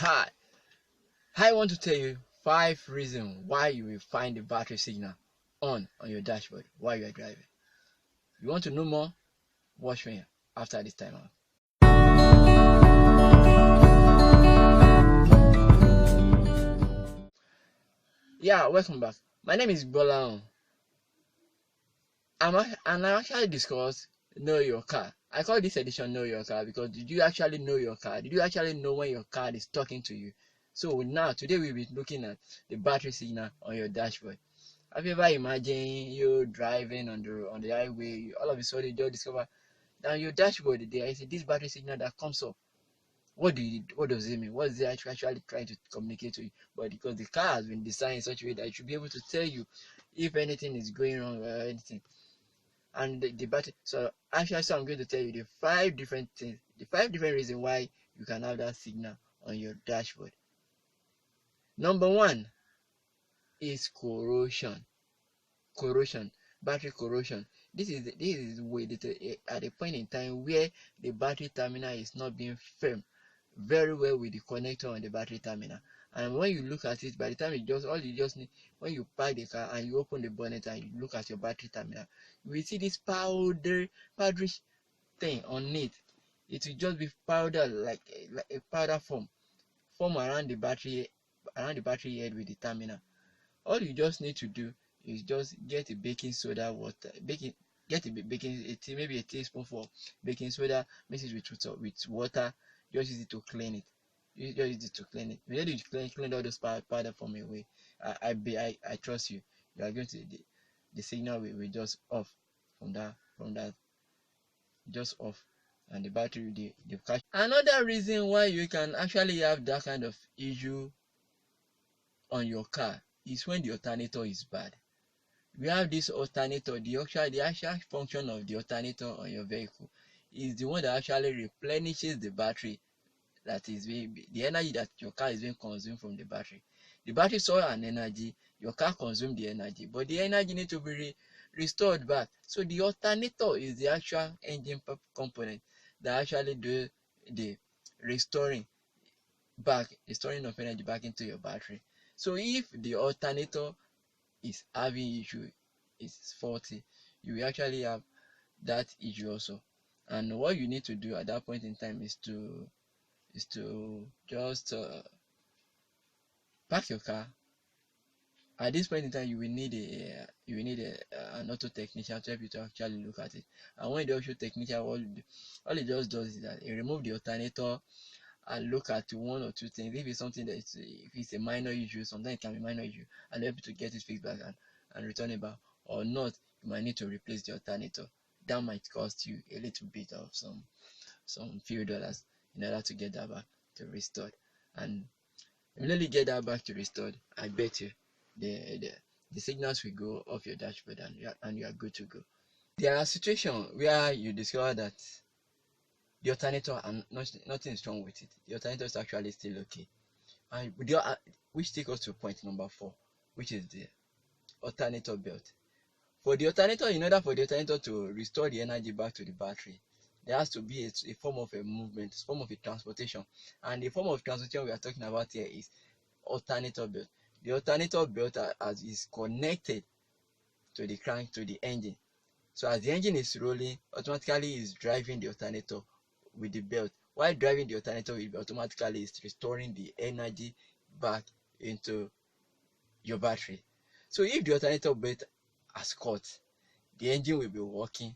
Hi, I want to tell you 5 reasons why you will find the battery signal on your dashboard while you are driving. You want to know more? Watch me after this time out. Yeah, welcome back. My name is Bola. And I actually discuss Know Your Car. I call this edition Know Your Car because did you actually know your car? Did you actually know when your car is talking to you? So now, today we'll be looking at the battery signal on your dashboard. Have you ever imagined you driving on the highway, all of a sudden you just discover that on your dashboard there is this battery signal that comes up? What does it mean? What is it actually trying to communicate to you? But because the car has been designed in such a way that it should be able to tell you if anything is going wrong or anything. And the battery, so I'm going to tell you the 5 different things, the 5 different reasons why you can have that signal on your dashboard. Number 1 is corrosion. Battery corrosion. This is at a point in time where the battery terminal is not being firm very well with the connector on the battery terminal. And when you look at it, by the time you just need, when you park the car and you open the bonnet and you look at your battery terminal, you will see this powdery thing on it. It will just be powder, like a powder form around the battery head with the terminal. All you just need to do is just get a baking soda water, maybe a teaspoonful of baking soda, mix it with water, just use it to clean it. You just use it to clean it. When you clean all those powder from away, I trust you. You are going to the signal will just off from that just off, and the battery the catch. Another reason why you can actually have that kind of issue on your car is when the alternator is bad. We have this alternator, the actual function of the alternator on your vehicle is the one that actually replenishes the battery, that is the energy that your car is being consumed from the battery. The battery saw an energy, your car consumed the energy, but the energy needs to be restored back. So the alternator is the actual engine component that actually do the restoring of energy back into your battery. So if the alternator is having issue, is faulty, you will actually have that issue also. And what you need to do at that point in time is to just park your car. At this point in time, you will need an auto technician to help you to actually look at it. And when the auto technician, all it just does is that it remove the alternator and look at 1 or 2 things. If it's something that if it's a minor issue, sometimes it can be minor issue, and help you to get it fixed back and return it back. Or not, you might need to replace the alternator. That might cost you a little bit of some few dollars in order to get that back to restored. And immediately get that back to restored, I bet you the signals will go off your dashboard and you are good to go. There are situations where you discover that the alternator and nothing is wrong with it. The alternator is actually still okay. And which takes us to point number 4, which is the alternator belt. For the alternator, in order for the alternator to restore the energy back to the battery, there has to be a form of a movement, a form of a transportation. And the form of transportation we are talking about here is alternator belt. The alternator belt is connected to the crank, to the engine. So as the engine is rolling, automatically is driving the alternator with the belt. While driving the alternator will automatically is restoring the energy back into your battery. So if the alternator belt has cut, the engine will be working.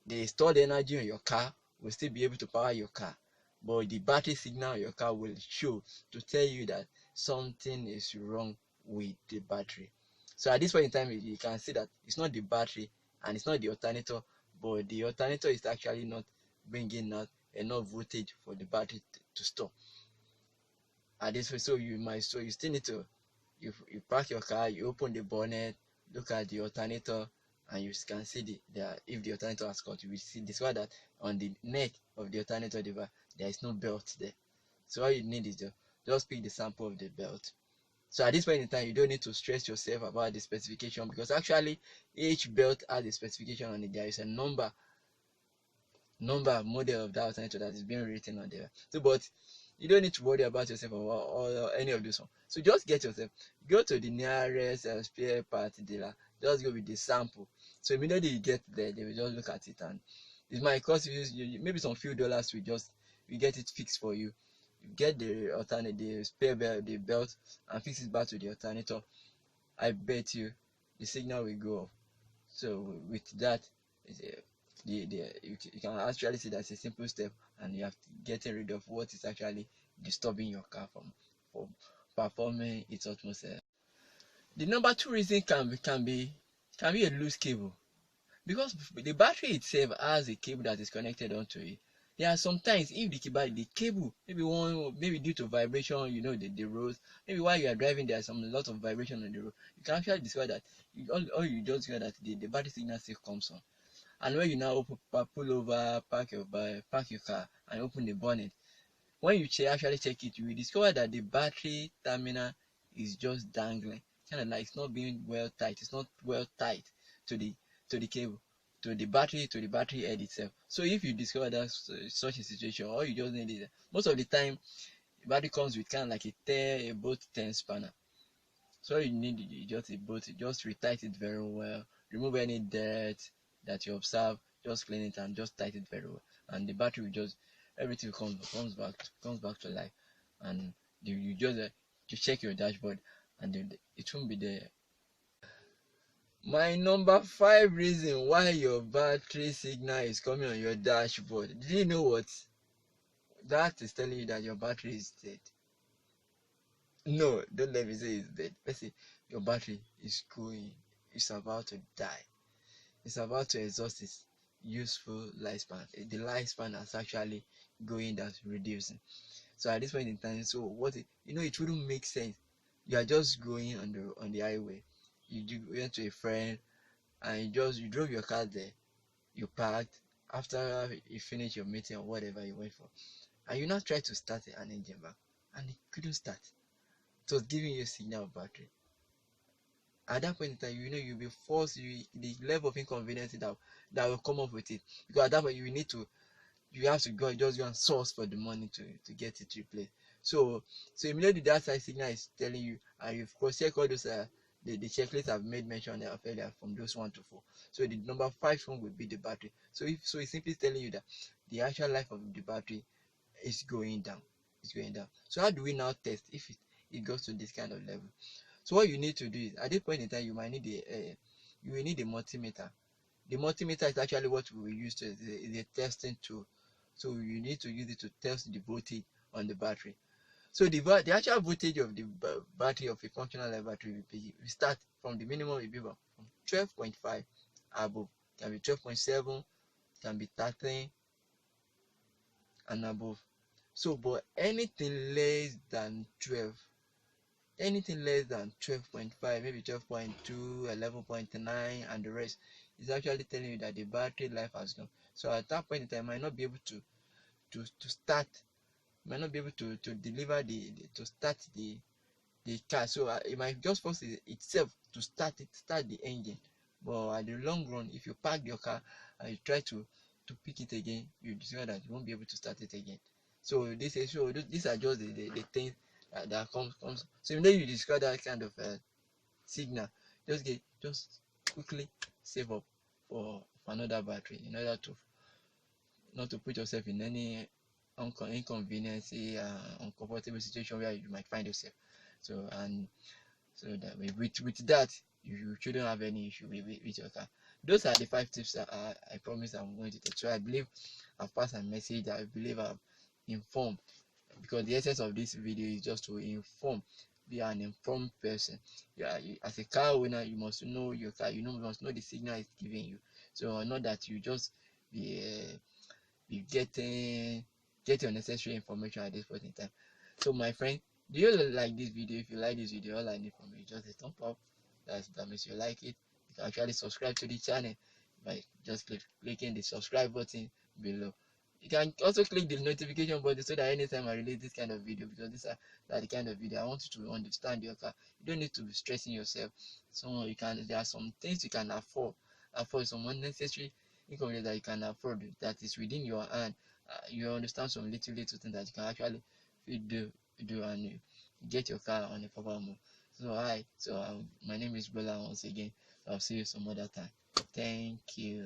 The stored energy on your car will still be able to power your car, but the battery signal on your car will show to tell you that something is wrong with the battery. So at this point in time, you can see that it's not the battery and it's not the alternator, but the alternator is actually not bringing out enough voltage for the battery to stop. At this point, so you still need to you park your car, you open the bonnet, look at the alternator, and you can see if the alternator has cut, you will discover that on the neck of the alternator device there is no belt there. So all you need is just pick the sample of the belt. So at this point in time, you don't need to stress yourself about the specification, because actually each belt has a specification on it. There is a number model of that alternator that is being written on there. So but You don't need to worry about yourself or any of this one. So just get yourself, go to the nearest spare part dealer, just go with the sample. So immediately you get there, they will just look at it, and it might cost you maybe some few dollars. We get it fixed for you. You get the alternate, the spare belt, the belt, and fix it back to the alternator. I bet you the signal will go off. So with that, you can actually see that's a simple step, and you have to getting rid of what is actually disturbing your car from performing its utmost. The number two reason can be a loose cable, because the battery itself has a cable that is connected onto it. There are sometimes if the cable maybe due to vibration, the roads, maybe while you are driving there's some lot of vibration on the road, you can actually discover that you just discover that the battery signal still comes on. And when you now pull over, park your car and open the bonnet, when you actually check it, you will discover that the battery terminal is just dangling, kind of like it's not being well tight. It's not well tight to the cable, to the battery head itself. So if you discover that such a situation, all you just need is, most of the time, the battery comes with kind of like a bolt 10 spanner. So you need just a bolt, just retight it very well, remove any dirt that you observe, just clean it and just tighten it very well, and the battery will just, everything comes back to life, and you just to check your dashboard, and it won't be there. My number 5 reason why your battery signal is coming on your dashboard. Did you know what? That is telling you that your battery is dead. No, don't let me say it's dead. Let's say your battery is going, it's about to die. It's about to exhaust its useful lifespan. The lifespan is actually going down, reducing. So at this point in time, so it wouldn't make sense. You are just going on the highway. You went to a friend and you drove your car there. You parked after you finished your meeting or whatever you went for, and you now try to start an engine back, and it couldn't start. It was giving you a signal of battery. At that point in time, you'll be forced, the level of inconvenience that will come up with it, because at that point you have to go and source for the money to get it replaced. So immediately that side signal is telling you, and you've cross-checked all those the checklist I've made mention of earlier from those 1 to 4. So the number 5 one will be the battery. So it's simply telling you that the actual life of the battery is going down. It's going down. So how do we now test if it goes to this kind of level? So what you need to do is, at this point in time, you will need a multimeter. The multimeter is actually what we will use is a testing tool. So you need to use it to test the voltage on the battery. So the actual voltage of the battery of a functional level battery we start from the minimum, will be from 12.5 above. Can be 12.7, can be 13 and above. So but anything less than 12, anything less than 12.5, maybe 12.2, 11.9 and the rest, is actually telling you that the battery life has gone. So at that point in time, I might not be able to start, might not be able to deliver to start the car. So it might just force itself to start the engine. But at the long run, if you park your car and you try to pick it again, you discover that you won't be able to start it again. So these are just the things that comes. So when you discover that kind of signal, just quickly save up for another battery, in order to not to put yourself in any inconvenience, uncomfortable situation where you might find yourself. So that with that, you shouldn't have any issue with your car. Those are the 5 tips that I promise I'm going to take. So I believe I've passed a message. I believe I've informed, because the essence of this video is just to inform. Be an informed person. As a car owner, you must know your car. You must know the signal it's giving you. So not that you just be getting unnecessary information at this point in time. So my friend, do you like this video? If you like this video, all I need from you is just a thumb up. That means you like it. You can actually subscribe to the channel by just clicking the subscribe button below. You can also click the notification button so that anytime I release this kind of video, because these are the kind of video I want you to understand your car. You don't need to be stressing yourself. So there are some things you can afford some unnecessary inconvenience that you can afford, that is within your hand. You understand some little things that you can actually you do and you get your car on a proper mode. So hi, so my name is Bola once again. I'll see you some other time. Thank you.